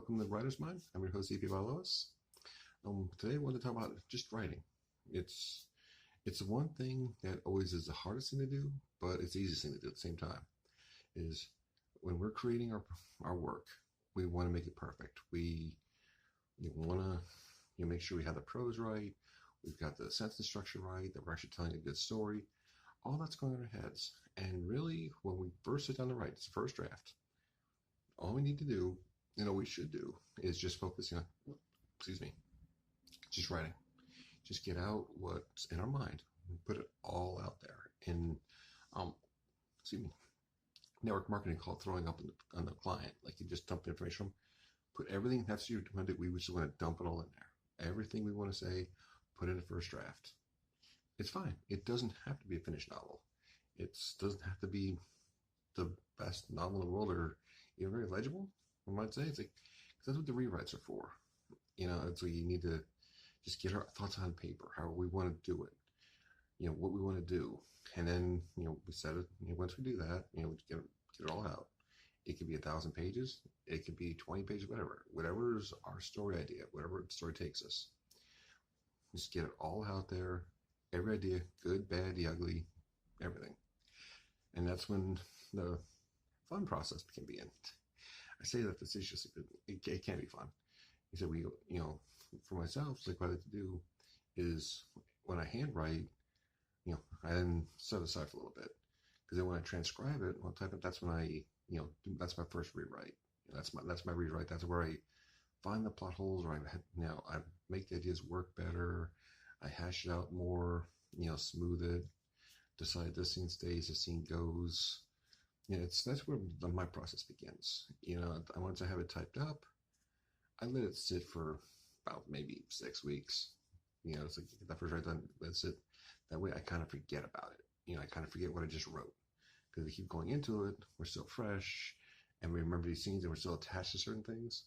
welcome to Writer's Mind. I'm your host, E.P. Valos. Today I want to talk about just writing. It's the one thing that always is the hardest thing to do, but it's the easiest thing to do at the same time. Is when we're creating our work, we want to make it perfect. We want to make sure we have the prose right, we've got the sentence structure right, that we're actually telling a good story. All that's going on in our heads. And really, when we first sit down to write, it's the first draft. All we need to do, we should do, is just focus on, just writing. Just get out what's in our mind and put it all out there. And, network marketing called throwing up on the client. Like you just dump the information, put everything, that's your, we just want to dump it all in there. Everything we want to say, put in the first draft. It's fine. It doesn't have to be a finished novel. It doesn't have to be the best novel in the world or even very legible. I might say it's like, because that's what the rewrites are for. It's like you need to just get our thoughts on paper, how we want to do it, what we want to do. And then, we set it, once we do that, we get it all out. It could be 1,000 pages. It could be 20 pages, whatever's our story idea, whatever the story takes us. Just get it all out there. Every idea, good, bad, the ugly, everything. And that's when the fun process can begin. I say that facetiously, but it can be fun. He said, for myself, it's like what I like to do is when I handwrite, I then set aside for a little bit. Because then when I transcribe it, that's when I, that's my first rewrite. That's my rewrite. That's where I find the plot holes, or I make the ideas work better. I hash it out more, smooth it, decide this scene stays, this scene goes. That's where my process begins. Once I have it typed up, I let it sit for about maybe 6 weeks. It's like get that first write done, that's it. That way I kind of forget about it. I kind of forget what I just wrote. Because we keep going into it, we're still fresh, and we remember these scenes and we're still attached to certain things.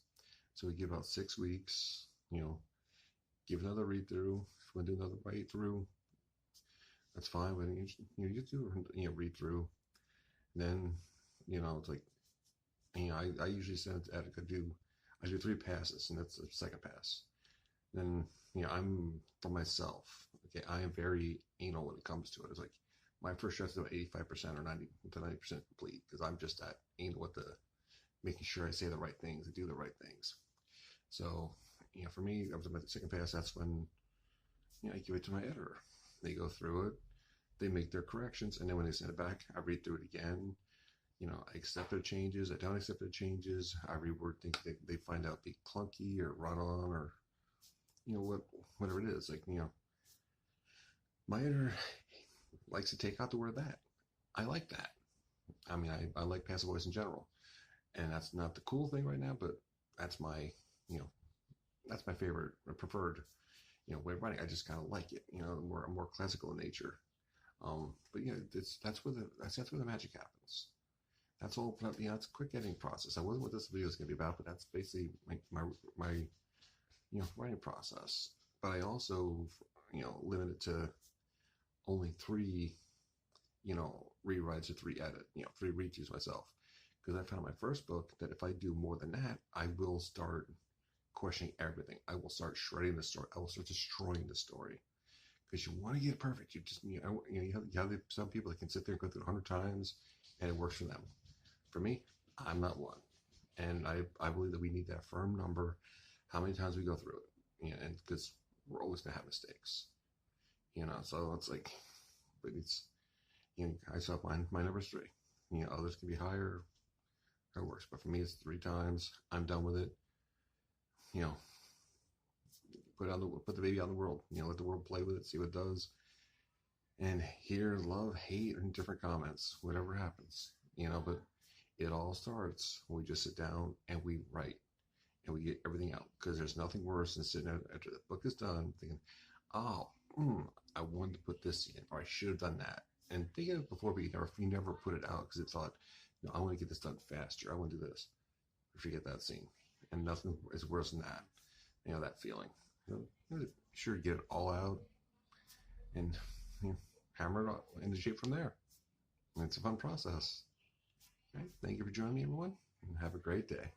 So we give about 6 weeks, give another read through. If we want to do another write through, that's fine. But you just do read through. Then, it's like, I usually send it, I do 3 passes, and that's the second pass. Then, I'm for myself. Okay, I am very anal when it comes to it. It's like my first draft is about 85% or 90 to 90% complete because I'm just that anal with making sure I say the right things and do the right things. So, for me, up to my second pass, that's when, I give it to my editor. They go through it, they make their corrections, and then when they send it back, I read through it again. I accept their changes, I don't accept their changes, I reword things they find out be clunky or run on or, whatever it is. Like, my editor likes to take out the word that. I like that. I like passive voice in general. And that's not the cool thing right now, but that's my, that's my favorite or preferred, way of writing. I just kind of like it, more classical in nature. But that's where the magic happens. That's all. It's a quick editing process. That wasn't what this video is going to be about, but that's basically my writing process. But I also, limit it to only 3, rewrites or 3 edit, 3 redos myself. Because I found in my first book that if I do more than that, I will start questioning everything. I will start shredding the story. I will start destroying the story. Because you want to get it perfect. You just, you have some people that can sit there and go through it 100 times and it works for them. For me, I'm not one. And I believe that we need that firm number, how many times we go through it. And because we're always going to have mistakes. So it's like, but it's, I saw my number's 3. Others can be higher. It works. But for me, it's 3 times. I'm done with it. Put the baby out in the world. Let the world play with it, see what it does. And hear love, hate, and different comments, whatever happens. But it all starts when we just sit down and we write and we get everything out. Because there's nothing worse than sitting there after the book is done thinking, oh, I wanted to put this in, or I should have done that. And think of it before, but you never put it out because it thought, I want to get this done faster. I want to do this. Forget that scene. And nothing is worse than that. That feeling. Sure, get it all out and hammer it into shape from there. And it's a fun process. Okay, thank you for joining me, everyone, and have a great day.